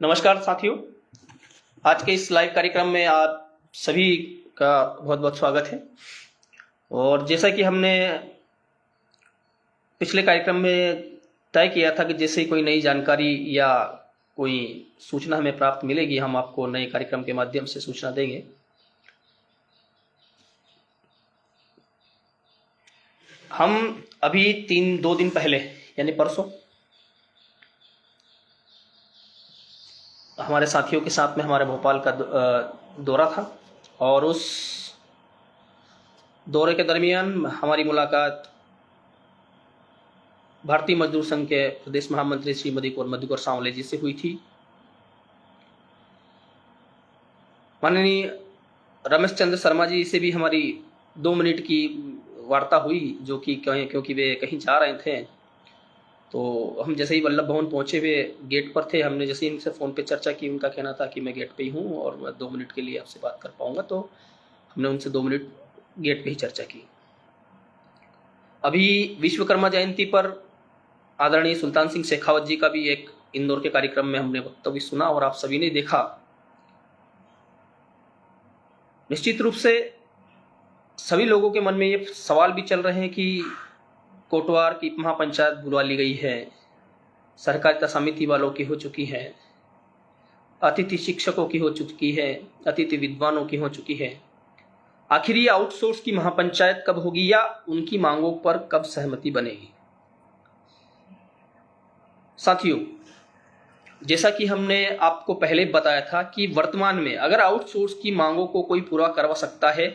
नमस्कार साथियों, आज के इस लाइव कार्यक्रम में आप सभी का बहुत बहुत स्वागत है। और जैसा कि हमने पिछले कार्यक्रम में तय किया था कि जैसे ही कोई नई जानकारी या कोई सूचना हमें प्राप्त मिलेगी, हम आपको नए कार्यक्रम के माध्यम से सूचना देंगे। हम अभी 2 दिन पहले यानी परसों हमारे साथियों के साथ में हमारे भोपाल का दौरा था और उस दौरे के दरमियान हमारी मुलाकात भारतीय मजदूर संघ के प्रदेश महामंत्री श्रीमती मधुकर सांवले जी से हुई थी। माननीय रमेश चंद्र शर्मा जी से भी हमारी 2 मिनट की वार्ता हुई, जो कि क्योंकि वे कहीं जा रहे थे, तो हम जैसे ही वल्लभ भवन पहुंचे वे गेट पर थे। हमने जैसे ही इनसे फ़ोन पे चर्चा की, उनका कहना था कि मैं गेट पे ही हूँ और 2 मिनट के लिए आपसे बात कर पाऊंगा, तो हमने उनसे 2 मिनट गेट पे ही चर्चा की। अभी विश्वकर्मा जयंती पर आदरणीय सुल्तान सिंह शेखावत जी का भी एक इंदौर के कार्यक्रम में हमने वक्तव्य सुना और आप सभी ने देखा। निश्चित रूप से सभी लोगों के मन में ये सवाल भी चल रहे हैं कि कोटवार की महापंचायत बुलवा ली गई है, सहकारिता समिति वालों की हो चुकी है, अतिथि शिक्षकों की हो चुकी है, अतिथि विद्वानों की हो चुकी है। आखिर ये आउटसोर्स की महापंचायत कब होगी या उनकी मांगों पर कब सहमति बनेगी? साथियों, जैसा कि हमने आपको पहले बताया था कि वर्तमान में अगर आउटसोर्स की मांगों को कोई पूरा करवा सकता है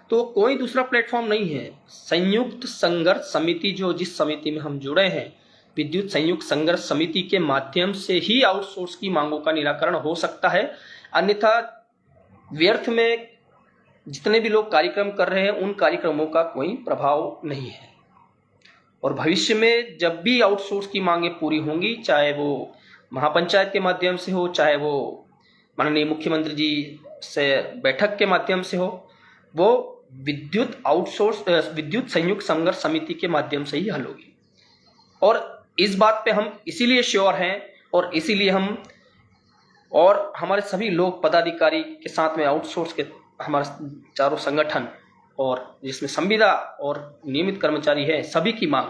तो कोई दूसरा प्लेटफॉर्म नहीं है। संयुक्त संघर्ष समिति, जो जिस समिति में हम जुड़े हैं, विद्युत संयुक्त संघर्ष समिति के माध्यम से ही आउटसोर्स की मांगों का निराकरण हो सकता है। अन्यथा व्यर्थ में जितने भी लोग कार्यक्रम कर रहे हैं उन कार्यक्रमों का कोई प्रभाव नहीं है। और भविष्य में जब भी आउटसोर्स की मांगें पूरी होंगी, चाहे वो महापंचायत के माध्यम से हो, चाहे वो माननीय मुख्यमंत्री जी से बैठक के माध्यम से हो, वो विद्युत संयुक्त संघर्ष समिति के माध्यम से ही हल होगी। और इस बात पे हम इसीलिए श्योर हैं और इसीलिए हम और हमारे सभी लोग पदाधिकारी के साथ में आउटसोर्स के हमारे चारों संगठन और जिसमें संविदा और नियमित कर्मचारी है, सभी की मांग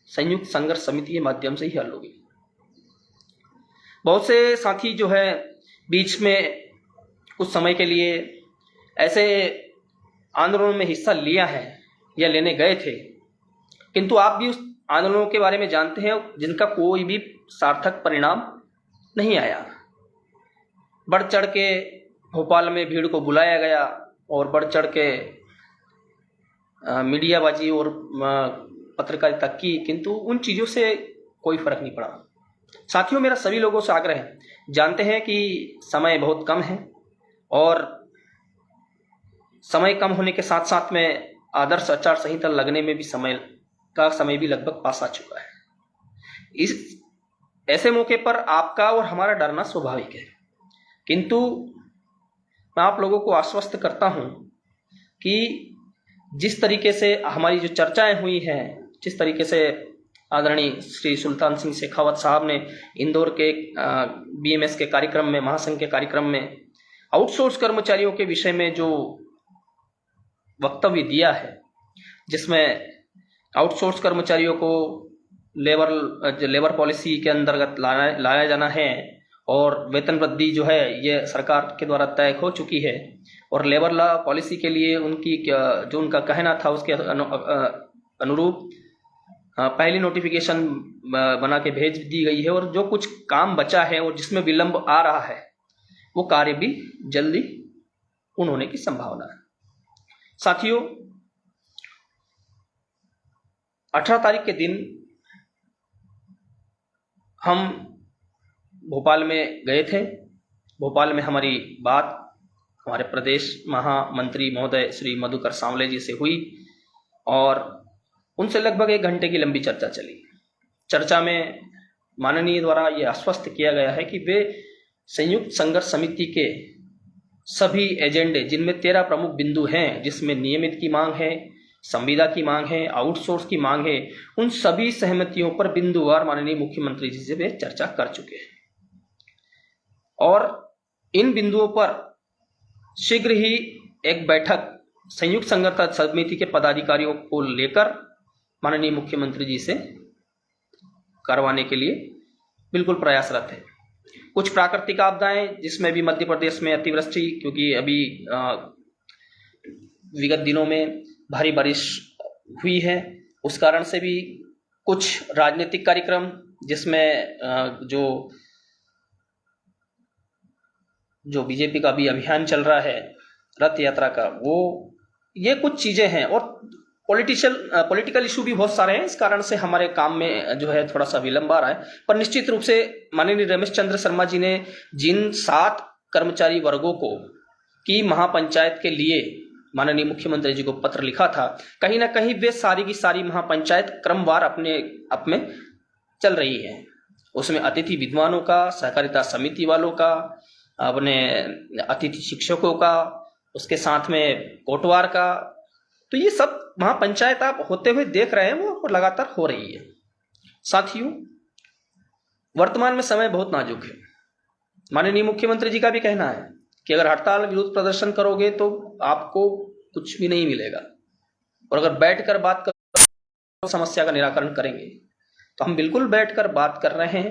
संयुक्त संघर्ष समिति के माध्यम से ही हल होगी। बहुत से साथी जो है बीच में कुछ समय के लिए ऐसे आंदोलनों में हिस्सा लिया है या लेने गए थे, किंतु आप भी उस आंदोलनों के बारे में जानते हैं जिनका कोई भी सार्थक परिणाम नहीं आया। बढ़ चढ़ के भोपाल में भीड़ को बुलाया गया और बढ़ चढ़ के मीडियाबाजी और पत्रकारिता की, किंतु उन चीज़ों से कोई फर्क नहीं पड़ा। साथियों, मेरा सभी लोगों से आग्रह है, जानते हैं कि समय बहुत कम है और समय कम होने के साथ साथ में आदर्श आचार संहिता लगने में भी समय भी लगभग पास आ चुका है। इस ऐसे मौके पर आपका और हमारा डरना स्वाभाविक है, किंतु मैं आप लोगों को आश्वस्त करता हूं कि जिस तरीके से हमारी जो चर्चाएं हुई हैं, जिस तरीके से आदरणीय श्री सुल्तान सिंह शेखावत साहब ने इंदौर के बीएमएस के कार्यक्रम में, महासंघ के कार्यक्रम में आउटसोर्स कर्मचारियों के विषय में जो वक्तव्य दिया है, जिसमें आउटसोर्स कर्मचारियों को लेबर पॉलिसी के अंतर्गत लाया जाना है और वेतन वृद्धि जो है ये सरकार के द्वारा तय हो चुकी है और लेबर लॉ पॉलिसी के लिए जो उनका कहना था उसके अनुरूप पहली नोटिफिकेशन बना के भेज दी गई है और जो कुछ काम बचा है और जिसमें विलंब आ रहा है वो कार्य भी जल्दी पूर्ण होने की संभावना है। साथियों, 18 तारीख के दिन हम भोपाल में गए थे। भोपाल में हमारी बात हमारे प्रदेश महामंत्री महोदय श्री मधुकर सांवले जी से हुई और उनसे लगभग 1 घंटे की लंबी चर्चा चली। चर्चा में माननीय द्वारा यह आश्वस्त किया गया है कि वे संयुक्त संघर्ष समिति के सभी एजेंडे, जिनमें 13 प्रमुख बिंदु हैं, जिसमें नियमित की मांग है, संविदा की मांग है, आउटसोर्स की मांग है, उन सभी सहमतियों पर बिंदुवार माननीय मुख्यमंत्री जी से वे चर्चा कर चुके हैं। और इन बिंदुओं पर शीघ्र ही एक बैठक संयुक्त संघर्ष समिति के पदाधिकारियों को लेकर माननीय मुख्यमंत्री जी से करवाने के लिए बिल्कुल प्रयासरत है। कुछ प्राकृतिक आपदाएं, जिसमें भी मध्य प्रदेश में अतिवृष्टि, क्योंकि अभी विगत दिनों में भारी बारिश हुई है, उस कारण से भी कुछ राजनीतिक कार्यक्रम, जिसमें जो बीजेपी का भी अभियान चल रहा है रथ यात्रा का, ये कुछ चीजें हैं और पॉलिटिकल इशू भी बहुत सारे हैं। इस कारण से हमारे काम में जो है थोड़ा सा विलंब आ रहा है। पर निश्चित रूप से माननीय रमेश चंद्र शर्मा जी ने जिन 7 कर्मचारी वर्गों को की महापंचायत के लिए माननीय मुख्यमंत्री जी को पत्र लिखा था, कहीं ना कहीं वे सारी की सारी महापंचायत क्रमवार अपने आप में चल रही है। उसमें अतिथि विद्वानों का, सहकारिता समिति वालों का, अपने अतिथि शिक्षकों का, उसके साथ में कोटवार का, तो ये सब महापंचायत आप होते हुए देख रहे हैं, वो लगातार हो रही है। साथियों, वर्तमान में समय बहुत नाजुक है। माननीय मुख्यमंत्री जी का भी कहना है कि अगर हड़ताल विरोध प्रदर्शन करोगे तो आपको कुछ भी नहीं मिलेगा, और अगर बैठकर बात कर समस्या का निराकरण करेंगे। तो हम बिल्कुल बैठकर बात कर रहे हैं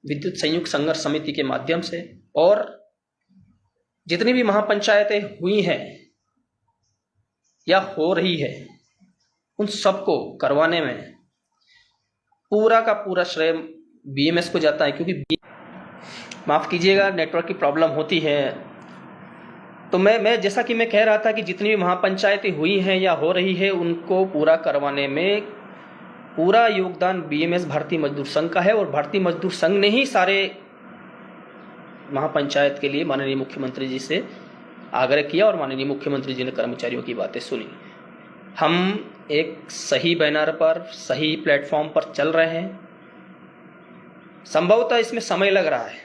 विद्युत संयुक्त संघर्ष समिति के माध्यम से, और जितनी भी महापंचायतें हुई हैं या हो रही है, उन सबको करवाने में पूरा का पूरा श्रेय बीएमएस को जाता है। क्योंकि माफ कीजिएगा, नेटवर्क की प्रॉब्लम होती है। तो मैं जैसा कि मैं कह रहा था कि जितनी भी महापंचायतें हुई हैं या हो रही है, उनको पूरा करवाने में पूरा योगदान बीएमएस भारतीय मजदूर संघ का है, और भारतीय मजदूर संघ ने ही सारे महापंचायत के लिए माननीय मुख्यमंत्री जी से आग्रह किया, और माननीय मुख्यमंत्री जी ने कर्मचारियों की बातें सुनी। हम एक सही बैनर पर, सही प्लेटफॉर्म पर चल रहे हैं। संभवतः इसमें समय लग रहा है।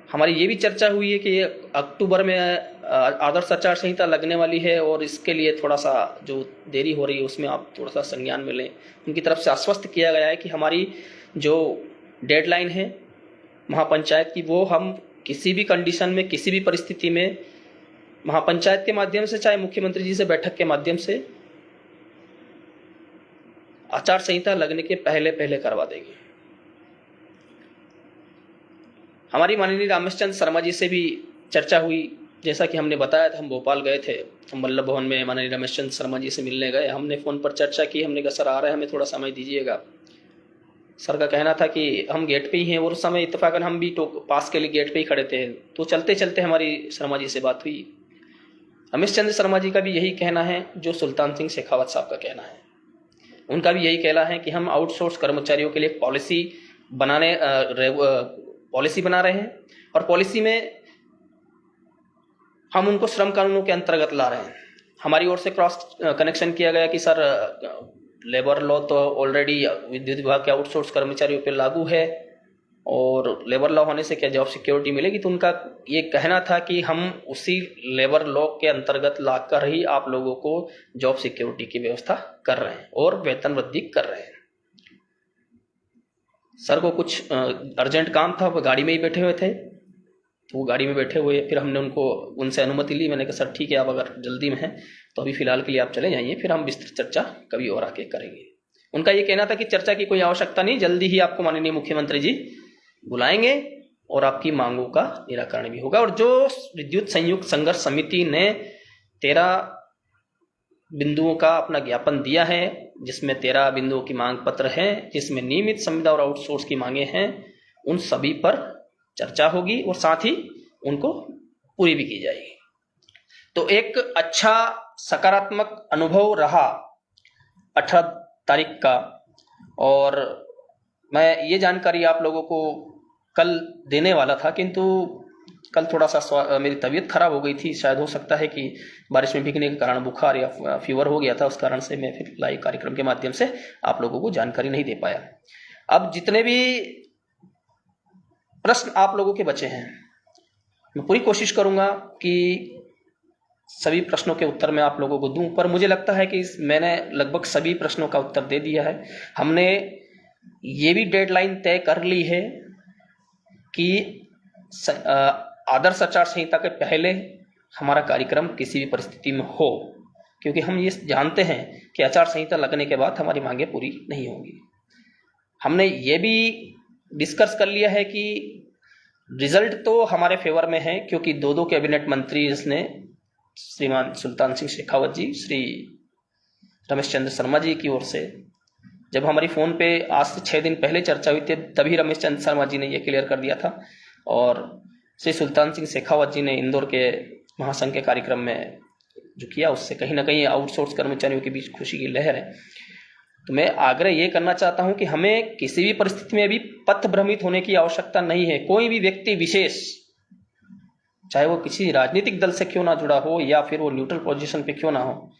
हमारी ये भी चर्चा हुई है कि अक्टूबर में आदर्श आचार संहिता लगने वाली है, और इसके लिए थोड़ा सा जो देरी हो रही है उसमें आप थोड़ा सा संज्ञान में लें। उनकी तरफ से आश्वस्त किया गया है कि हमारी जो डेडलाइन है महापंचायत की, वो हम किसी भी कंडीशन में, किसी भी परिस्थिति में महापंचायत के माध्यम से, चाहे मुख्यमंत्री जी से बैठक के माध्यम से, आचार संहिता लगने के पहले करवा देंगे। हमारी माननीय रमेश चंद्र शर्मा जी से भी चर्चा हुई। जैसा कि हमने बताया था, हम भोपाल गए थे, हम वल्लभ भवन में माननीय रमेश चंद्र शर्मा जी से मिलने गए। हमने फोन पर चर्चा की, हमने कहा सर आ रहे हैं, हमें थोड़ा समय दीजिएगा। सर का कहना था कि हम गेट पे ही हैं, और उस समय इत्तेफाकन हम भी तो पास के लिए गेट पे ही खड़े थे। तो चलते चलते हमारी शर्मा जी से बात हुई। रमेश चंद्र शर्मा जी का भी यही कहना है जो सुल्तान सिंह शेखावत साहब का कहना है। उनका भी यही कहना है कि हम आउटसोर्स कर्मचारियों के लिए पॉलिसी बना रहे हैं, और पॉलिसी में हम उनको श्रम कानूनों के अंतर्गत ला रहे हैं। हमारी ओर से क्रॉस कनेक्शन किया गया कि सर लेबर लॉ तो ऑलरेडी विद्युत विभाग के आउटसोर्स कर्मचारियों पे लागू है, और लेबर लॉ होने से क्या जॉब सिक्योरिटी मिलेगी। तो उनका ये कहना था कि हम उसी लेबर लॉ के अंतर्गत लाकर ही आप लोगों को जॉब सिक्योरिटी की व्यवस्था कर रहे हैं और वेतन वृद्धि कर रहे हैं। सर को कुछ अर्जेंट काम था, वो गाड़ी में ही बैठे हुए थे, तो वो गाड़ी में बैठे हुए, फिर हमने उनसे अनुमति ली। मैंने कहा सर ठीक है, आप अगर जल्दी में हैं तो अभी फिलहाल के लिए आप चले जाइए, फिर हम विस्तृत चर्चा कभी और आके करेंगे। उनका ये कहना था कि चर्चा की कोई आवश्यकता नहीं, जल्दी ही आपको माननीय मुख्यमंत्री जी बुलाएंगे और आपकी मांगों का निराकरण भी होगा। और जो विद्युत संयुक्त संघर्ष समिति ने 13 बिंदुओं का अपना ज्ञापन दिया है, जिसमें 13 बिंदुओं की मांग पत्र है, जिसमें नियमित संविदा और आउटसोर्स की मांगे हैं, उन सभी पर चर्चा होगी और साथ ही उनको पूरी भी की जाएगी। तो एक अच्छा सकारात्मक अनुभव रहा 18 तारीख का, और मैं ये जानकारी आप लोगों को कल देने वाला था, किंतु कल थोड़ा सा मेरी तबीयत खराब हो गई थी। शायद हो सकता है कि बारिश में भीगने के कारण बुखार या फीवर हो गया था, उस कारण से मैं फिर लाइव कार्यक्रम के माध्यम से आप लोगों को जानकारी नहीं दे पाया। अब जितने भी प्रश्न आप लोगों के बचे हैं, मैं पूरी कोशिश करूंगा कि सभी प्रश्नों के उत्तर मैं आप लोगों को दूं, पर मुझे लगता है कि मैंने लगभग सभी प्रश्नों का उत्तर दे दिया है। हमने ये भी डेडलाइन तय कर ली है कि आदर्श आचार संहिता के पहले हमारा कार्यक्रम किसी भी परिस्थिति में हो, क्योंकि हम ये जानते हैं कि आचार संहिता लगने के बाद हमारी मांगें पूरी नहीं होंगी। हमने ये भी डिस्कस कर लिया है कि रिजल्ट तो हमारे फेवर में है, क्योंकि दो कैबिनेट मंत्री जिसने श्रीमान सुल्तान सिंह शेखावत जी, श्री रमेश चंद्र शर्मा जी की ओर से जब हमारी फ़ोन पे आज से 6 दिन पहले चर्चा हुई थी, तभी रमेश चंद्र शर्मा जी ने ये क्लियर कर दिया था, और श्री सुल्तान सिंह शेखावत जी ने इंदौर के महासंघ के कार्यक्रम में जो किया, उससे कहीं ना कहीं आउटसोर्स कर्मचारियों के बीच खुशी की लहर है। तो मैं आग्रह ये करना चाहता हूं कि हमें किसी भी परिस्थिति में भी पथ भ्रमित होने की आवश्यकता नहीं है। कोई भी व्यक्ति विशेष, चाहे वो किसी राजनीतिक दल से क्यों ना जुड़ा हो या फिर वो न्यूट्रल पोजीशन पे क्यों ना हो,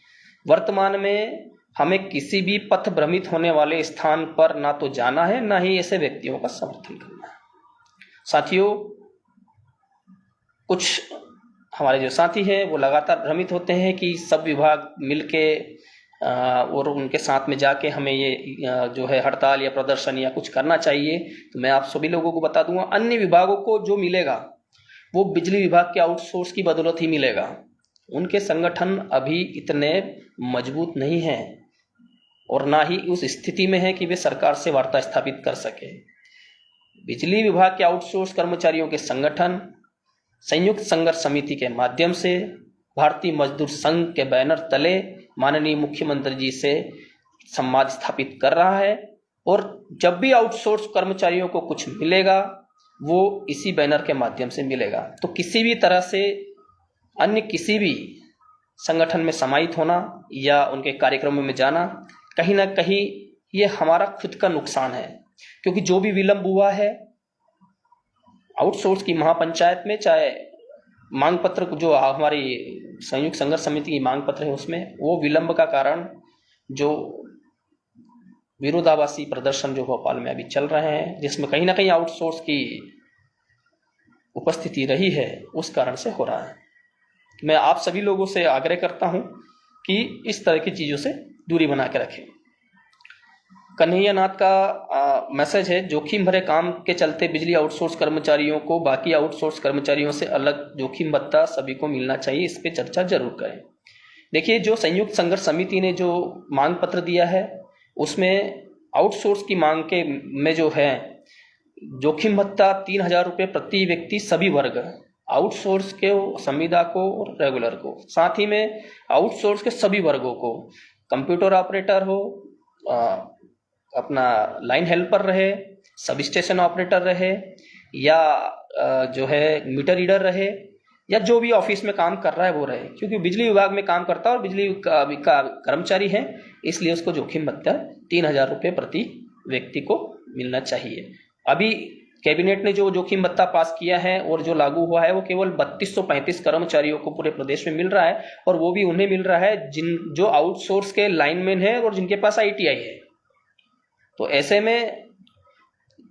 वर्तमान में हमें किसी भी पथ भ्रमित होने वाले स्थान पर ना तो जाना है, ना ही ऐसे व्यक्तियों का समर्थन करना है। साथियों, कुछ हमारे जो साथी हैं वो लगातार भ्रमित होते हैं कि सब विभाग मिलके और उनके साथ में जाके हमें ये जो है हड़ताल या प्रदर्शन या कुछ करना चाहिए। तो मैं आप सभी लोगों को बता दूंगा, अन्य विभागों को जो मिलेगा वो बिजली विभाग के आउटसोर्स की बदौलत ही मिलेगा। उनके संगठन अभी इतने मजबूत नहीं हैं और ना ही उस स्थिति में है कि वे सरकार से वार्ता स्थापित कर सके। बिजली विभाग के आउटसोर्स कर्मचारियों के संगठन संयुक्त संघर्ष समिति के माध्यम से भारतीय मजदूर संघ के बैनर तले माननीय मुख्यमंत्री जी से संवाद स्थापित कर रहा है, और जब भी आउटसोर्स कर्मचारियों को कुछ मिलेगा वो इसी बैनर के माध्यम से मिलेगा। तो किसी भी तरह से अन्य किसी भी संगठन में समाहित होना या उनके कार्यक्रमों में जाना कहीं ना कहीं ये हमारा खुद का नुकसान है, क्योंकि जो भी विलंब हुआ है आउटसोर्स की महापंचायत में, चाहे मांग पत्र जो हमारी संयुक्त संघर्ष समिति की मांग पत्र है उसमें, वो विलंब का कारण जो विरोधाभासी प्रदर्शन जो भोपाल में अभी चल रहे हैं, जिसमें कहीं ना कहीं आउटसोर्स की उपस्थिति रही है, उस कारण से हो रहा है। मैं आप सभी लोगों से आग्रह करता हूं कि इस तरह की चीजों से दूरी बना के रखें। कन्हैया नाथ का मैसेज है, जोखिम भरे काम के चलते बिजली आउटसोर्स कर्मचारियों को बाकी आउटसोर्स कर्मचारियों से अलग जोखिम भत्ता सभी को मिलना चाहिए, इस पे चर्चा जरूर करें। देखिए, जो संयुक्त संघर्ष समिति ने जो मांग पत्र दिया है उसमें आउटसोर्स की मांग के में जो है जोखिम भत्ता 3,000 रुपये प्रति व्यक्ति सभी वर्ग, आउटसोर्स के संविदा को और रेगुलर को, साथ ही में आउटसोर्स के सभी वर्गों को, कंप्यूटर ऑपरेटर हो, अपना लाइन हेल्पर रहे, सब स्टेशन ऑपरेटर रहे, या जो है मीटर रीडर रहे, या जो भी ऑफिस में काम कर रहा है वो रहे, क्योंकि बिजली विभाग में काम करता है और बिजली का कर्मचारी है, इसलिए उसको जोखिम भत्ता 3,000 रुपये प्रति व्यक्ति को मिलना चाहिए। अभी कैबिनेट ने जो जोखिम भत्ता पास किया है और जो लागू हुआ है वो केवल 3235 कर्मचारियों को पूरे प्रदेश में मिल रहा है, और वो भी उन्हें मिल रहा है जो आउटसोर्स के लाइनमैन है और जिनके पास ITI है। तो ऐसे में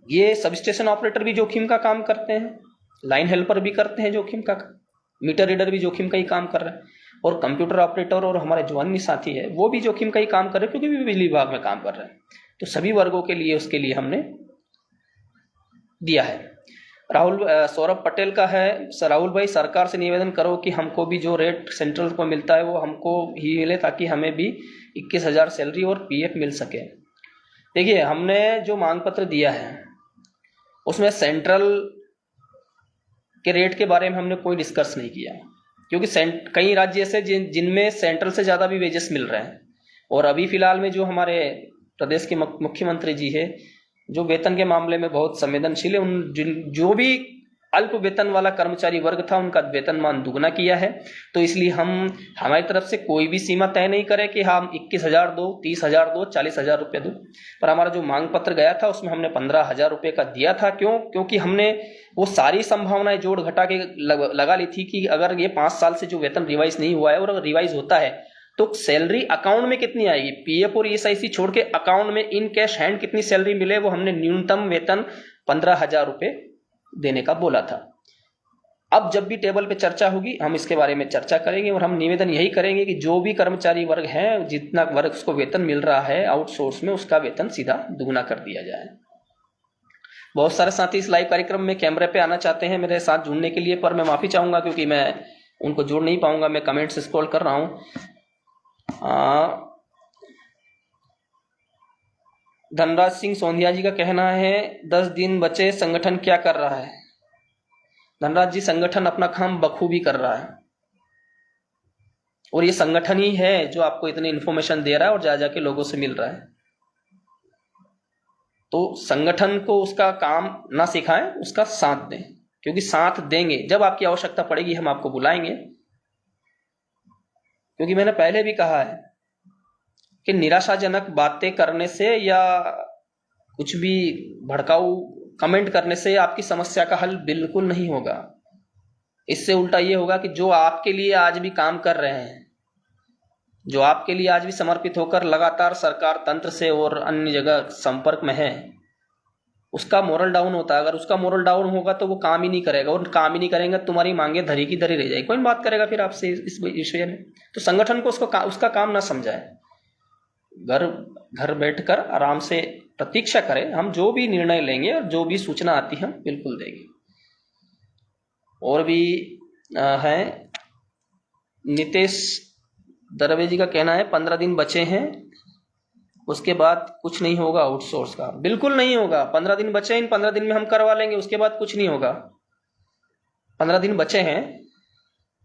ये सब स्टेशन ऑपरेटर भी जोखिम का काम करते हैं, लाइन हेल्पर भी करते हैं जोखिम का, मीटर रीडर भी जोखिम का ही काम कर रहे हैं, और कंप्यूटर ऑपरेटर और हमारे जो अन्य साथी है वो भी जोखिम का ही काम कर रहे हैं, क्योंकि भी बिजली विभाग में काम कर रहे हैं। तो सभी वर्गों के लिए उसके लिए हमने दिया है। सौरभ पटेल का है, राहुल भाई सरकार से निवेदन करो कि हमको भी जो रेट सेंट्रल को मिलता है वो हमको ही मिले, ताकि हमें भी 21,000 सैलरी और PF मिल सके। देखिए, हमने जो मांग पत्र दिया है उसमें सेंट्रल के रेट के बारे में हमने कोई डिस्कस नहीं किया, क्योंकि कई राज्य ऐसे जिनमें सेंट्रल से ज़्यादा भी वेजेस मिल रहे हैं, और अभी फिलहाल में जो हमारे प्रदेश के मुख्यमंत्री जी है जो वेतन के मामले में बहुत संवेदनशील है, जो भी अल्प वेतन वाला कर्मचारी वर्ग था उनका वेतनमान दुगना किया है। तो इसलिए हम हमारी तरफ से कोई भी सीमा तय नहीं करें कि हम 21,000 दो, 30,000 दो, 40,000 रुपये दो, पर हमारा जो मांग पत्र गया था उसमें हमने 15,000 रुपये का दिया था। क्यों? क्योंकि हमने वो सारी संभावनाएं जोड़ घटा के लगा ली थी कि अगर ये 5 साल से जो वेतन रिवाइज नहीं हुआ है और अगर रिवाइज होता है तो सैलरी अकाउंट में कितनी आएगी, PF और ESIC छोड़ के अकाउंट में इन कैश हैंड कितनी सैलरी मिले, वो हमने न्यूनतम वेतन 15,000 रुपये देने का बोला था। अब जब भी टेबल पे चर्चा होगी हम इसके बारे में चर्चा करेंगे, और हम निवेदन यही करेंगे कि जो भी कर्मचारी वर्ग है, जितना वर्ग उसको वेतन मिल रहा है आउटसोर्स में, उसका वेतन सीधा दुगना कर दिया जाए। बहुत सारे साथी इस लाइव कार्यक्रम में कैमरे पे आना चाहते हैं मेरे साथ जुड़ने के लिए, पर मैं माफ़ी चाहूँगा क्योंकि मैं उनको जोड़ नहीं पाऊंगा। मैं कमेंट्स स्क्रॉल कर रहा हूँ। धनराज सिंह सोंधिया जी का कहना है 10 दिन बचे, संगठन क्या कर रहा है? धनराज जी, संगठन अपना काम बखूबी कर रहा है और ये संगठन ही है जो आपको इतनी इंफॉर्मेशन दे रहा है और जा जाके लोगों से मिल रहा है। तो संगठन को उसका काम ना सिखाएं, उसका साथ दें, क्योंकि साथ देंगे जब आपकी आवश्यकता पड़ेगी हम आपको बुलाएंगे। क्योंकि मैंने पहले भी कहा है कि निराशाजनक बातें करने से या कुछ भी भड़काऊ कमेंट करने से आपकी समस्या का हल बिल्कुल नहीं होगा। इससे उल्टा ये होगा कि जो आपके लिए आज भी काम कर रहे हैं, जो आपके लिए आज भी समर्पित होकर लगातार सरकार तंत्र से और अन्य जगह संपर्क में है, उसका मोरल डाउन होता है। अगर उसका मोरल डाउन होगा तो वो काम ही नहीं करेगा, और काम ही नहीं करेंगे तुम्हारी मांगे धरी की धरी रह जाएगी। कौन बात करेगा फिर आपसे इस विषय में? तो संगठन को उसका काम ना समझाए, घर बैठकर आराम से प्रतीक्षा करें। हम जो भी निर्णय लेंगे और जो भी सूचना आती है हम बिल्कुल देंगे। और भी हैं, नितेश दरवे जी का कहना है 15 दिन बचे हैं, उसके बाद कुछ नहीं होगा आउटसोर्स का। बिल्कुल नहीं होगा। 15 दिन बचे हैं, इन 15 दिन में हम करवा लेंगे, उसके बाद कुछ नहीं होगा। 15 दिन बचे हैं,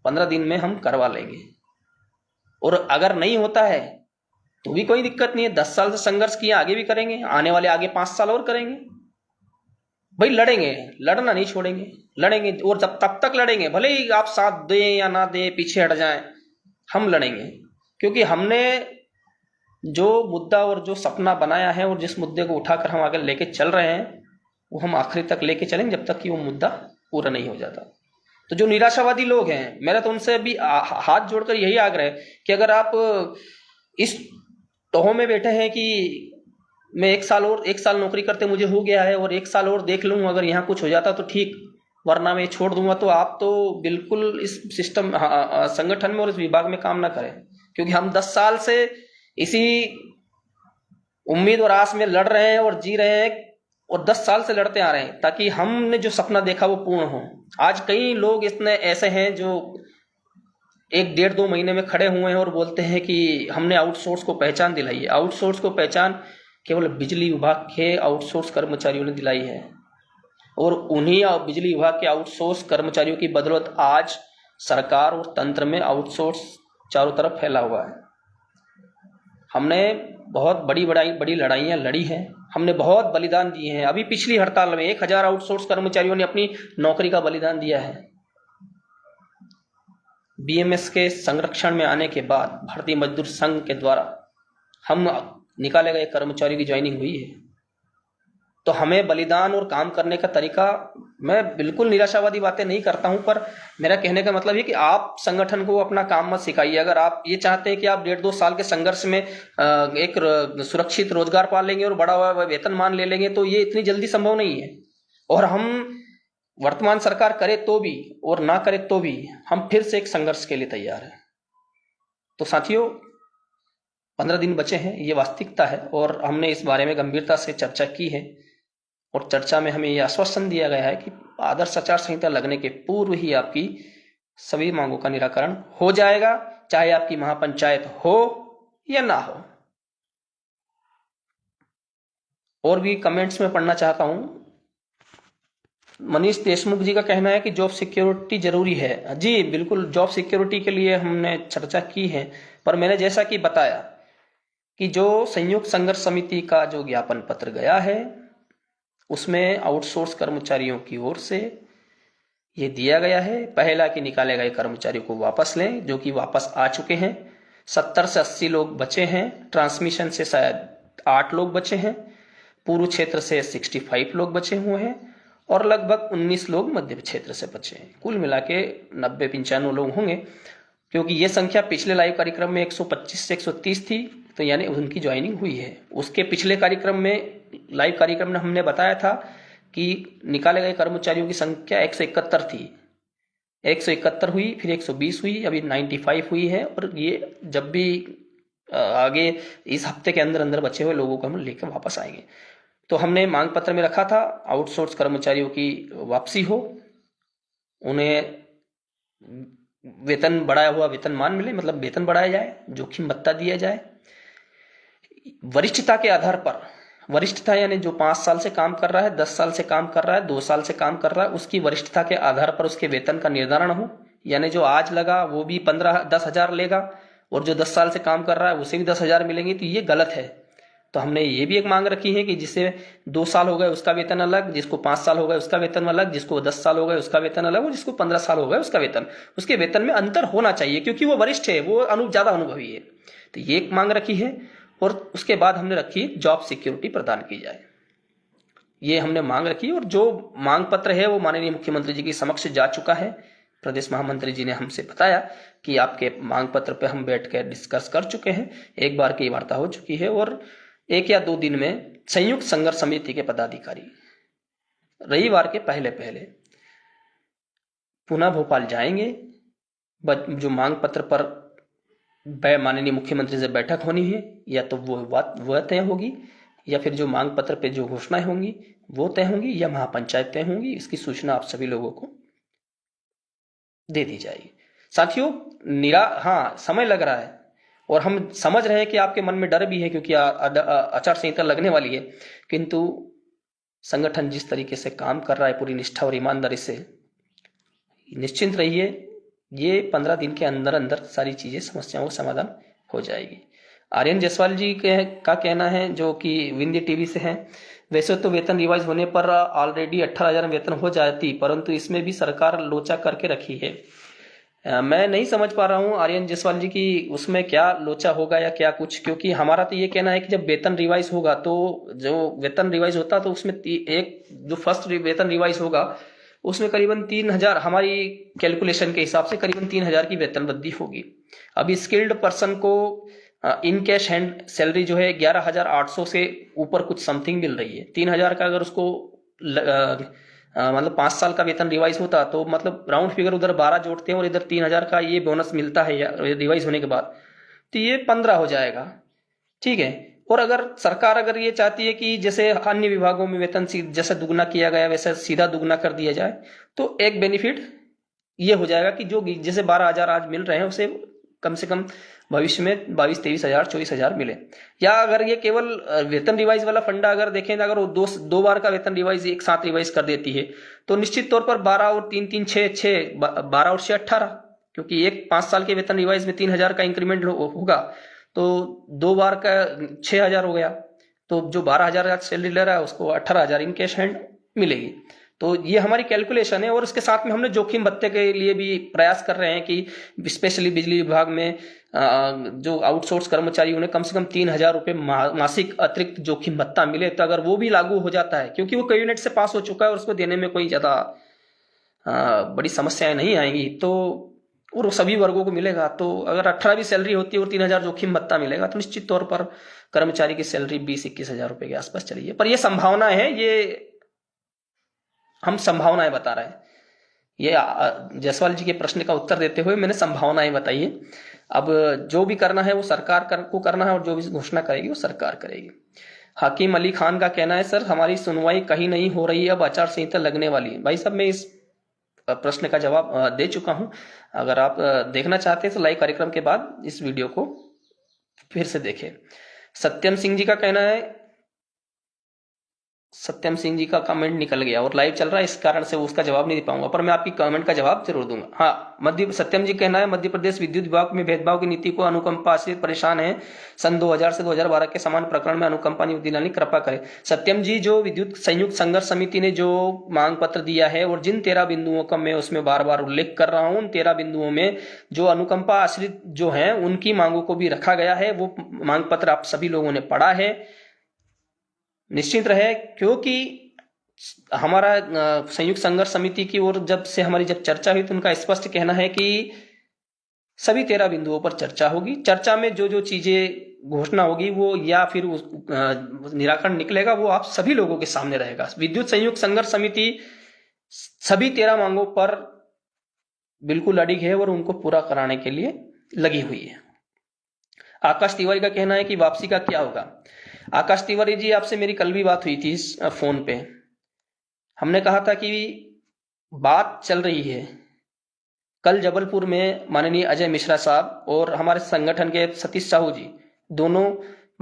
15 दिन में हम करवा लेंगे। और अगर नहीं होता है तो भी कोई दिक्कत नहीं है। 10 साल से संघर्ष किया, आगे भी करेंगे, आने वाले आगे 5 साल और करेंगे। भाई लड़ेंगे, लड़ना नहीं छोड़ेंगे, लड़ेंगे और जब तब तक लड़ेंगे, भले ही आप साथ दें या ना दें, पीछे हट जाएं, हम लड़ेंगे। क्योंकि हमने जो मुद्दा और जो सपना बनाया है और जिस मुद्दे को उठाकर हम आगे लेके चल रहे हैं, वो हम आखिरी तक लेके चलेंगे जब तक कि वो मुद्दा पूरा नहीं हो जाता। तो जो निराशावादी लोग हैं, मेरा तो उनसे भी हाथ जोड़कर यही आग्रह है कि अगर आप इस टोह में बैठे हैं कि मैं 1 साल नौकरी करते मुझे हो गया है और 1 साल और देख लूँ, अगर यहाँ कुछ हो जाता तो ठीक, वरना मैं छोड़ दूंगा, तो आप तो बिल्कुल इस सिस्टम संगठन में और इस विभाग में काम ना करें। क्योंकि हम 10 साल से इसी उम्मीद और आस में लड़ रहे हैं और जी रहे हैं, और 10 साल से लड़ते आ रहे हैं ताकि हमने जो सपना देखा वो पूर्ण हो। आज कई लोग इतने ऐसे हैं जो 1-1.5-2 महीने में खड़े हुए हैं और बोलते हैं कि हमने आउटसोर्स को पहचान दिलाई है। आउटसोर्स को पहचान केवल बिजली विभाग के आउटसोर्स कर्मचारियों ने दिलाई है, और उन्हीं बिजली विभाग के आउटसोर्स कर्मचारियों की बदौलत आज सरकार और तंत्र में आउटसोर्स चारों तरफ फैला हुआ है। हमने बहुत बड़ी लड़ाइयाँ लड़ी हैं, हमने बहुत बलिदान दिए हैं। अभी पिछली हड़ताल में 1000 आउटसोर्स कर्मचारियों ने अपनी नौकरी का बलिदान दिया है। बीएमएस के संरक्षण में आने के बाद भारतीय मजदूर संघ के द्वारा हम निकाले गए कर्मचारियों की ज्वाइनिंग हुई है। तो हमें बलिदान और काम करने का तरीका, मैं बिल्कुल निराशावादी बातें नहीं करता हूं, पर मेरा कहने का मतलब ये कि आप संगठन को अपना काम मत सिखाइए। अगर आप ये चाहते हैं कि आप 1.5-2 साल के संघर्ष में एक सुरक्षित रोजगार पा लेंगे और बड़ा हुआ वेतनमान ले लेंगे, तो ये इतनी जल्दी संभव नहीं है। और हम वर्तमान सरकार करे तो भी और ना करे तो भी हम फिर से एक संघर्ष के लिए तैयार हैं। तो साथियों, 15 दिन बचे हैं, ये वास्तविकता है, और हमने इस बारे में गंभीरता से चर्चा की है। और चर्चा में हमें यह आश्वासन दिया गया है कि आदर्श आचार संहिता लगने के पूर्व ही आपकी सभी मांगों का निराकरण हो जाएगा, चाहे आपकी महापंचायत हो या ना हो। और भी कमेंट्स में पढ़ना चाहता हूं। मनीष देशमुख जी का कहना है कि जॉब सिक्योरिटी जरूरी है। जी बिल्कुल, जॉब सिक्योरिटी के लिए हमने चर्चा की है, पर मैंने जैसा कि बताया कि जो संयुक्त संघर्ष समिति का जो ज्ञापन पत्र गया है, उसमें आउटसोर्स कर्मचारियों की ओर से ये दिया गया है, पहला कि निकाले गए कर्मचारियों को वापस लें, जो कि वापस आ चुके हैं। 70 से 80 लोग बचे हैं, ट्रांसमिशन से शायद 8 लोग बचे हैं, पूर्व क्षेत्र से 65 लोग बचे हुए हैं, और लगभग 19 लोग मध्य क्षेत्र से बचे हैं। कुल मिला के 90-95 लोग होंगे, क्योंकि ये संख्या पिछले लाइव कार्यक्रम में 125 से 130 थी, तो यानी उनकी ज्वाइनिंग हुई है। उसके पिछले कार्यक्रम में, लाइव कार्यक्रम में हमने बताया था कि निकाले गए कर्मचारियों की संख्या 171 थी। 171 हुई, फिर 120 हुई, अभी 95 हुई है। और ये जब भी आगे इस हफ्ते के अंदर अंदर बचे हुए लोगों को हम लेकर वापस आएंगे। तो हमने मांग पत्र में रखा था आउटसोर्स कर्मचारियों की वापसी हो, उन्हें वेतन बढ़ाया हुआ वेतनमान मिले, मतलब वेतन बढ़ाया जाए, जोखिम भत्ता दिया जाए, वरिष्ठता के आधार पर, वरिष्ठता यानी जो 5 साल से काम कर रहा है, 10 साल से काम कर रहा है, 2 साल से काम कर रहा है, उसकी वरिष्ठता के आधार पर उसके वेतन का निर्धारण हो। यानी जो आज लगा वो भी 10,000 लेगा और जो 10 साल से काम कर रहा है उसे भी 10,000 मिलेंगे, तो ये गलत है। तो हमने ये भी एक मांग रखी है कि जिसे 2 साल हो गए उसका वेतन अलग, जिसको 5 साल हो गए उसका वेतन अलग, जिसको 10 साल हो गए उसका वेतन अलग और जिसको 15 साल हो गए उसका वेतन, उसके वेतन में अंतर होना चाहिए, क्योंकि वो वरिष्ठ है, वो ज्यादा अनुभवी है। तो ये एक मांग रखी है। और उसके बाद हमने रखी जॉब सिक्योरिटी प्रदान की जाए, ये हमने मांग रखी। और जो मांग पत्र है वो माननीय मुख्यमंत्री जी के समक्ष जा चुका है। प्रदेश महामंत्री जी ने हमसे बताया कि आपके मांग पत्र पे हम बैठ कर डिस्कस कर चुके हैं, एक बार की वार्ता हो चुकी है और 1 या 2 दिन में संयुक्त संघर्ष समिति के पदाधिकारी रविवार के पहले पुनः भोपाल जाएंगे। जो मांग पत्र पर माननीय मुख्यमंत्री से बैठक होनी है, या तो वो तय होगी, या फिर जो मांग पत्र पे जो घोषणाएं होंगी वो तय होंगी, या महापंचायत तय होंगी। इसकी सूचना आप सभी लोगों को दे दी जाएगी। साथियों, हाँ, समय लग रहा है और हम समझ रहे हैं कि आपके मन में डर भी है, क्योंकि आचार संहिता लगने वाली है, किंतु संगठन जिस तरीके से काम कर रहा है पूरी निष्ठा और ईमानदारी से, निश्चिंत रहिए, ये 15 दिन के अंदर अंदर सारी चीजें, समस्याओं का समाधान हो जाएगी। आर्यन जायसवाल जी का कहना है, जो कि विंध्य टीवी से हैं, वैसे तो वेतन रिवाइज होने पर ऑलरेडी 18,000 वेतन हो जाती, परंतु इसमें भी सरकार लोचा करके रखी है। मैं नहीं समझ पा रहा हूं आर्यन जायसवाल जी की उसमें क्या लोचा होगा या क्या कुछ, क्योंकि हमारा तो ये कहना है कि जब वेतन रिवाइज होगा, तो जो वेतन रिवाइज होता तो उसमें एक जो फर्स्ट वेतन रिवाइज होगा उसमें करीबन 3,000, हमारी कैलकुलेशन के हिसाब से करीबन 3,000 की वेतन वृद्धि होगी। अभी स्किल्ड पर्सन को इन कैश हैंड सैलरी जो है 11,800 से ऊपर कुछ समथिंग मिल रही है। 3,000 का अगर उसको मतलब 5 साल का वेतन रिवाइज होता तो मतलब राउंड फिगर उधर 12 जोड़ते हैं और इधर 3,000 का ये बोनस मिलता है रिवाइज होने के बाद, तो ये 15 हो जाएगा। ठीक है। और अगर सरकार अगर ये चाहती है कि जैसे अन्य विभागों में वेतन जैसा दुगना किया गया वैसा सीधा दुगना कर दिया जाए, तो एक बेनिफिट ये हो जाएगा कि जो जैसे 12,000 आज मिल रहे हैं उसे कम से कम भविष्य में 22-23,000 24,000 मिले। या अगर ये केवल वेतन रिवाइज वाला फंडा अगर देखें, अगर वो दो बार का वेतन रिवाइज एक साथ रिवाइज कर देती है, तो निश्चित तौर पर 12 और 3 6 12 और 6 18, क्योंकि एक 5 साल के वेतन रिवाइज में 3,000 का इंक्रीमेंट होगा, तो 2 बार का 6,000 हो गया, तो जो 12,000 सैलरी ले रहा है उसको 18,000 इन कैश हैंड मिलेगी। तो ये हमारी कैलकुलेशन है। और इसके साथ में हमने जोखिम भत्ते के लिए भी प्रयास कर रहे हैं कि स्पेशली बिजली विभाग में जो आउटसोर्स कर्मचारी उन्हें कम से कम 3,000 रुपये मासिक अतिरिक्त जोखिम भत्ता मिले, तो अगर वो भी लागू हो जाता है, क्योंकि वो कैबिनेट से पास हो चुका है और उसको देने में कोई ज्यादा बड़ी समस्याएं नहीं आएंगी, तो और सभी वर्गों को मिलेगा। तो अगर 18 भी सैलरी होती है और 3,000 जोखिम भत्ता मिलेगा, तो निश्चित तौर पर कर्मचारी की सैलरी 20-21,000 रुपए के आसपास चली है। पर यह संभावना है, ये हम संभावनाएं बता रहे हैं। ये जायसवाल जी के प्रश्न का उत्तर देते हुए मैंने संभावनाएं बताई है। अब जो भी करना है वो सरकार को करना है और जो भी घोषणा करेगी वो सरकार करेगी। हकीम अली खान का कहना है, सर हमारी सुनवाई कहीं नहीं हो रही है, अब आचार संहिता लगने वाली है। भाई साहब, मैं इस प्रश्न का जवाब दे चुका हूं। अगर आप देखना चाहते हैं तो लाइव कार्यक्रम के बाद इस वीडियो को फिर से देखें। सत्यम सिंह जी का कहना है, सत्यम सिंह जी का कमेंट निकल गया और लाइव चल रहा है, इस कारण से उसका जवाब नहीं दे पाऊंगा, पर मैं आपकी कमेंट का जवाब जरूर दूंगा। हाँ, सत्यम जी कहना है, मध्य प्रदेश विद्युत विभाग में भेदभाव की नीति को अनुकंपा से परेशान है, सन 2000 से 2012 के समान प्रकरण में अनुकंपा नियुक्त दिलाने कृपा करें। सत्यम जी, जो विद्युत संयुक्त संघर्ष समिति ने जो मांग पत्र दिया है और जिन 13 बिंदुओं का मैं उसमें बार बार उल्लेख कर रहा हूं, उन 13 बिंदुओं में जो अनुकंपा आश्रित जो है उनकी मांगों को भी रखा गया है। वो मांग पत्र आप सभी लोगों ने पढ़ा है, निश्चिंत रहे, क्योंकि हमारा संयुक्त संघर्ष समिति की ओर जब चर्चा हुई तो उनका स्पष्ट कहना है कि सभी 13 बिंदुओं पर चर्चा होगी। चर्चा में जो जो चीजें घोषणा होगी वो या फिर निराकरण निकलेगा वो आप सभी लोगों के सामने रहेगा। विद्युत संयुक्त संघर्ष समिति सभी 13 मांगों पर बिल्कुल अडिग है और उनको पूरा कराने के लिए लगी हुई है। आकाश तिवारी का कहना है कि वापसी का क्या होगा। आकाश तिवारी जी, आपसे मेरी कल भी बात हुई थी इस फोन पे। हमने कहा था कि बात चल रही है। कल जबलपुर में माननीय अजय मिश्रा साहब और हमारे संगठन के सतीश साहू जी दोनों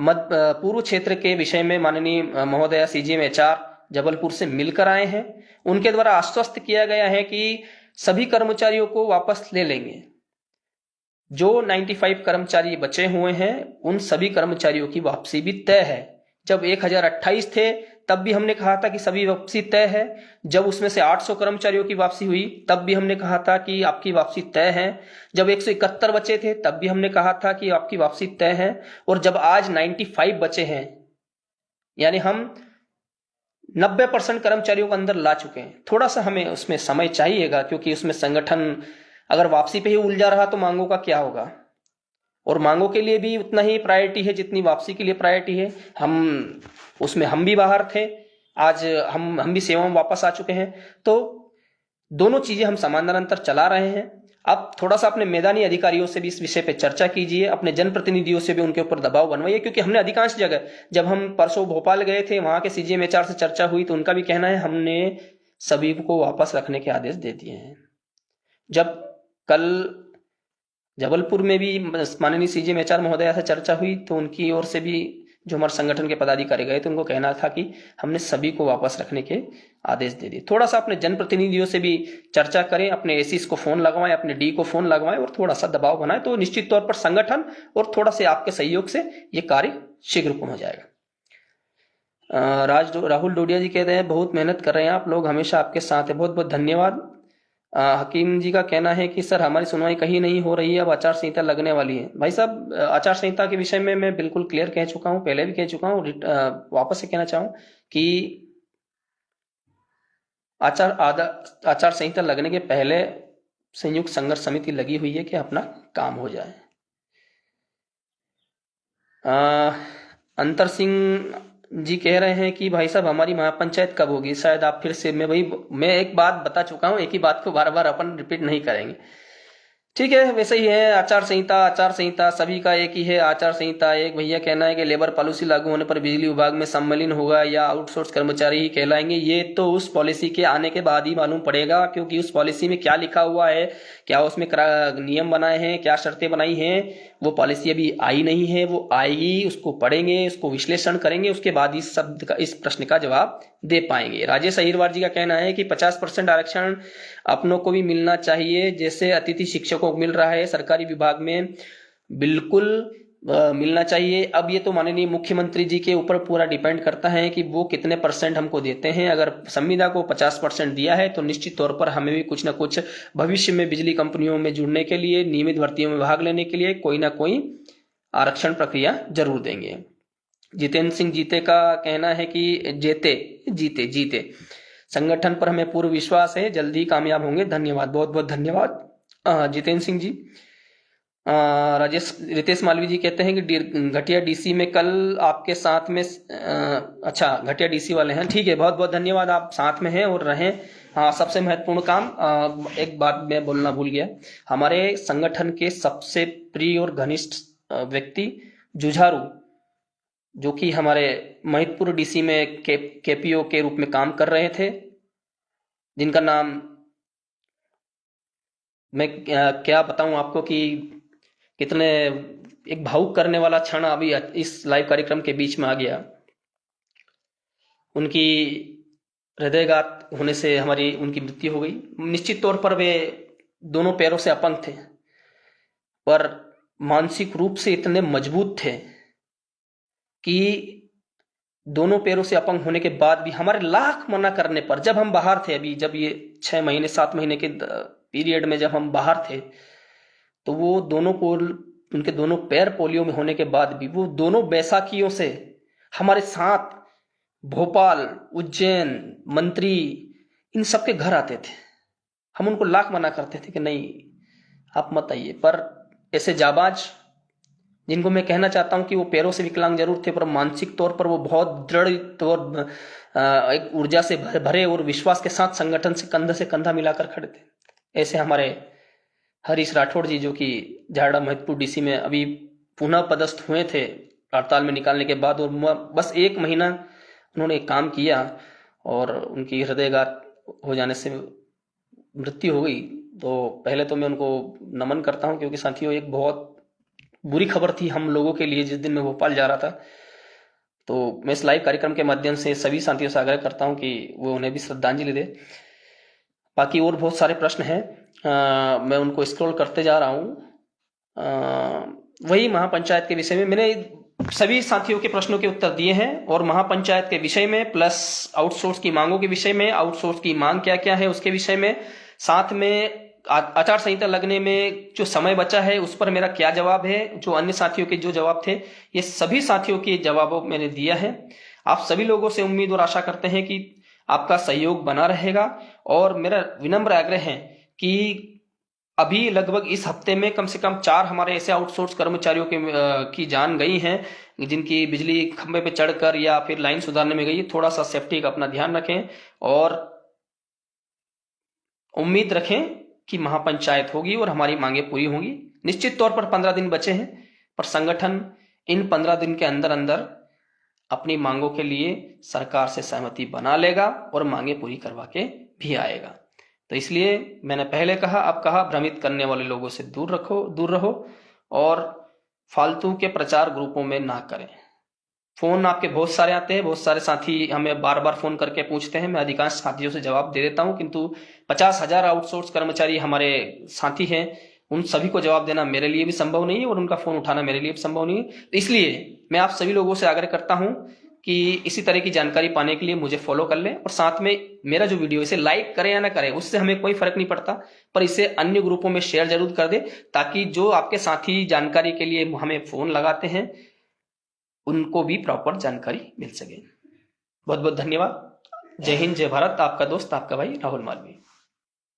पूर्व क्षेत्र के विषय में माननीय महोदया सीजीएम एचआर जबलपुर से मिलकर आए हैं। उनके द्वारा आश्वस्त किया गया है कि सभी कर्मचारियों को वापस ले लेंगे। जो 95 कर्मचारी बचे हुए हैं उन सभी कर्मचारियों की वापसी भी तय है। जब 1028 थे तब भी हमने कहा था कि सभी वापसी तय है। जब उसमें से 800 कर्मचारियों की वापसी हुई तब भी हमने कहा था कि आपकी वापसी तय है। जब 171 बचे थे तब भी हमने कहा था कि आपकी वापसी तय है। और जब आज 95 बचे हैं, यानी हम 90% कर्मचारियों को अंदर ला चुके हैं। थोड़ा सा हमें उसमें समय चाहिएगा, क्योंकि उसमें संगठन अगर वापसी पे ही उलझा रहा तो मांगों का क्या होगा। और मांगों के लिए भी उतना ही प्रायोरिटी है जितनी वापसी के लिए प्रायोरिटी है। हम भी बाहर थे, आज हम भी सेवा में वापस आ चुके हैं। तो दोनों चीजें हम समानांतर चला रहे हैं। अब थोड़ा सा अपने मैदानी अधिकारियों से भी इस विषय पे चर्चा कीजिए, अपने जनप्रतिनिधियों से भी उनके ऊपर दबाव बनवाइए, क्योंकि हमने अधिकांश जगह, जब हम परसों भोपाल गए थे वहां के सीजीएम एचआर से चर्चा हुई तो उनका भी कहना है हमने सभी को वापस रखने के आदेश दे दिए हैं। जब कल जबलपुर में भी माननीय सीजीएम एचआर महोदया से चर्चा हुई तो उनकी ओर से भी जो हमारे संगठन के पदाधिकारी गए थे उनको कहना था कि हमने सभी को वापस रखने के आदेश दे दिए। थोड़ा सा अपने जनप्रतिनिधियों से भी चर्चा करें, अपने एसीस को फोन लगवाएं, अपने डी को फोन लगवाएं और थोड़ा सा दबाव बनाएं, तो निश्चित तौर पर संगठन और थोड़ा से आपके सहयोग से ये कार्य शीघ्र पूर्ण हो जाएगा। राहुल डोडिया जी कहते हैं बहुत मेहनत कर रहे हैं आप लोग, हमेशा आपके साथ है, बहुत बहुत धन्यवाद। हकीम जी का कहना है कि सर हमारी सुनवाई कहीं नहीं हो रही है, अब आचार संहिता लगने वाली है। भाई साहब, आचार संहिता के विषय में मैं बिल्कुल क्लियर कह चुका हूं, पहले भी कह चुका हूं, वापस से कहना चाहूं कि आचार संहिता लगने के पहले संयुक्त संघर्ष समिति लगी हुई है कि अपना काम हो जाए। अंतर सिंह जी कह रहे हैं कि भाई साहब हमारी महापंचायत कब होगी। शायद आप फिर से, मैं एक बात बता चुका हूं, एक ही बात को बार बार अपन रिपीट नहीं करेंगे। ठीक है, वैसे ही है। आचार संहिता सभी का एक ही है। आचार संहिता एक भैया कहना है कि लेबर पॉलिसी लागू होने पर बिजली विभाग में सम्मिलन होगा या आउटसोर्स कर्मचारी ही कहलाएंगे। ये तो उस पॉलिसी के आने के बाद ही मालूम पड़ेगा, क्योंकि उस पॉलिसी में क्या लिखा हुआ है, क्या उसमें नियम बनाए हैं, क्या शर्तें बनाई हैं, वो पॉलिसी अभी आई नहीं है। वो आएगी, उसको पढ़ेंगे, उसको विश्लेषण करेंगे, उसके बाद इस प्रश्न का जवाब दे पाएंगे। राजेश अहिरवार जी का कहना है कि 50% आरक्षण अपनों को भी मिलना चाहिए, जैसे अतिथि शिक्षकों को मिल रहा है सरकारी विभाग में, बिल्कुल मिलना चाहिए। अब ये तो माननीय मुख्यमंत्री जी के ऊपर पूरा डिपेंड करता है कि वो कितने % हमको देते हैं। अगर संविदा को 50% दिया है तो निश्चित तौर पर हमें भी कुछ ना कुछ भविष्य में बिजली कंपनियों में जुड़ने के लिए, नियमित भर्तियों में भाग लेने के लिए कोई ना कोई आरक्षण प्रक्रिया जरूर देंगे। जितेंद्र सिंह जीते का कहना है कि जीते संगठन पर हमें पूर्ण विश्वास है, जल्दी कामयाब होंगे। धन्यवाद, बहुत बहुत धन्यवाद जितेंद्र सिंह जी। रितेश मालवी जी कहते हैं कि घटिया डीसी में कल आपके साथ में अच्छा घटिया डीसी वाले हैं, ठीक है, बहुत बहुत धन्यवाद, आप साथ में हैं और रहें। हाँ, सबसे महत्वपूर्ण काम, एक बात मैं बोलना भूल गया, हमारे संगठन के सबसे प्रिय और घनिष्ठ व्यक्ति जुझारू, जो कि हमारे महितपुर डीसी में केपीओ के रूप में काम कर रहे थे, जिनका नाम मैं क्या बताऊं आपको कि कितने एक भावुक करने वाला क्षण अभी इस लाइव कार्यक्रम के बीच में आ गया। उनकी हृदयघात होने से उनकी मृत्यु हो गई। निश्चित तौर पर वे दोनों पैरों से अपंग थे, पर मानसिक रूप से इतने मजबूत थे कि दोनों पैरों से अपंग होने के बाद भी हमारे लाख मना करने पर, जब हम बाहर थे, अभी जब ये 6 महीने 7 महीने के पीरियड में जब हम बाहर थे, तो वो दोनों को, उनके दोनों पैर पोलियो में होने के बाद भी वो दोनों बैसाखियों से हमारे साथ भोपाल, उज्जैन, मंत्री, इन सबके घर आते थे। हम उनको लाख मना करते थे कि नहीं आप मत आइए, पर ऐसे जाबाज, जिनको मैं कहना चाहता हूं कि वो पैरों से विकलांग जरूर थे पर मानसिक तौर पर वो बहुत दृढ़ और एक ऊर्जा से भरे और विश्वास के साथ संगठन से कंधा मिलाकर खड़े थे। ऐसे हमारे हरीश राठौड़ जी, जो कि झारड़ा महतपुर डीसी में अभी पुनः पदस्थ हुए थे हड़ताल में निकालने के बाद, और बस 1 महीना उन्होंने काम किया और उनकी हृदयघात हो जाने से मृत्यु हो गई। तो पहले तो मैं उनको नमन करता हूं, क्योंकि साथियों एक बहुत बुरी खबर थी हम लोगों के लिए जिस दिन मैं भोपाल जा रहा था। तो मैं इस लाइव कार्यक्रम के माध्यम से सभी साथियों से आग्रह करता हूं कि वो उन्हें भी श्रद्धांजलि दे। बाकी और बहुत सारे प्रश्न हैं, मैं उनको स्क्रॉल करते जा रहा हूं। वही महापंचायत के विषय में मैंने सभी साथियों के प्रश्नों के उत्तर दिए हैं, और महापंचायत के विषय में प्लस आउटसोर्स की मांगों के विषय में, आउटसोर्स की मांग क्या क्या है उसके विषय में, साथ में आचार संहिता लगने में जो समय बचा है उस पर मेरा क्या जवाब है, जो अन्य साथियों के जो जवाब थे, ये सभी साथियों के जवाबों मैंने दिया है। आप सभी लोगों से उम्मीद और आशा करते हैं कि आपका सहयोग बना रहेगा, और मेरा विनम्र आग्रह है कि अभी लगभग इस हफ्ते में कम से कम 4 हमारे ऐसे आउटसोर्स कर्मचारियों की जान गई हैं, जिनकी बिजली खंभे पे चढ़कर या फिर लाइन सुधारने में गई। थोड़ा सा सेफ्टी का अपना ध्यान रखें और उम्मीद रखें कि महापंचायत होगी और हमारी मांगे पूरी होंगी। निश्चित तौर पर 15 दिन बचे हैं, पर संगठन इन 15 दिन के अंदर अंदर अपनी मांगों के लिए सरकार से सहमति बना लेगा और मांगे पूरी करवा के भी आएगा। तो इसलिए मैंने पहले कहा, अब कहा, भ्रमित करने वाले लोगों से दूर रहो और फालतू के प्रचार ग्रुपों में ना करें। फोन आपके बहुत सारे आते हैं, बहुत सारे साथी हमें बार बार फोन करके पूछते हैं, मैं अधिकांश साथियों से जवाब दे देता हूं, किंतु 50,000 आउटसोर्स कर्मचारी हमारे साथी हैं, उन सभी को जवाब देना मेरे लिए भी संभव नहीं है और उनका फोन उठाना मेरे लिए भी संभव नहीं है। तो इसलिए मैं आप सभी लोगों से आग्रह करता हूं कि इसी तरह की जानकारी पाने के लिए मुझे फॉलो कर लें, और साथ में मेरा जो वीडियो इसे लाइक करें या ना करें उससे हमें कोई फर्क नहीं पड़ता, पर इसे अन्य ग्रुपों में शेयर जरूर कर दें, ताकि जो आपके साथी जानकारी के लिए हमें फोन लगाते हैं उनको भी प्रॉपर जानकारी मिल सके। बहुत बहुत धन्यवाद। जय हिंद, जय भारत। आपका दोस्त, आपका भाई राहुल मालवीय।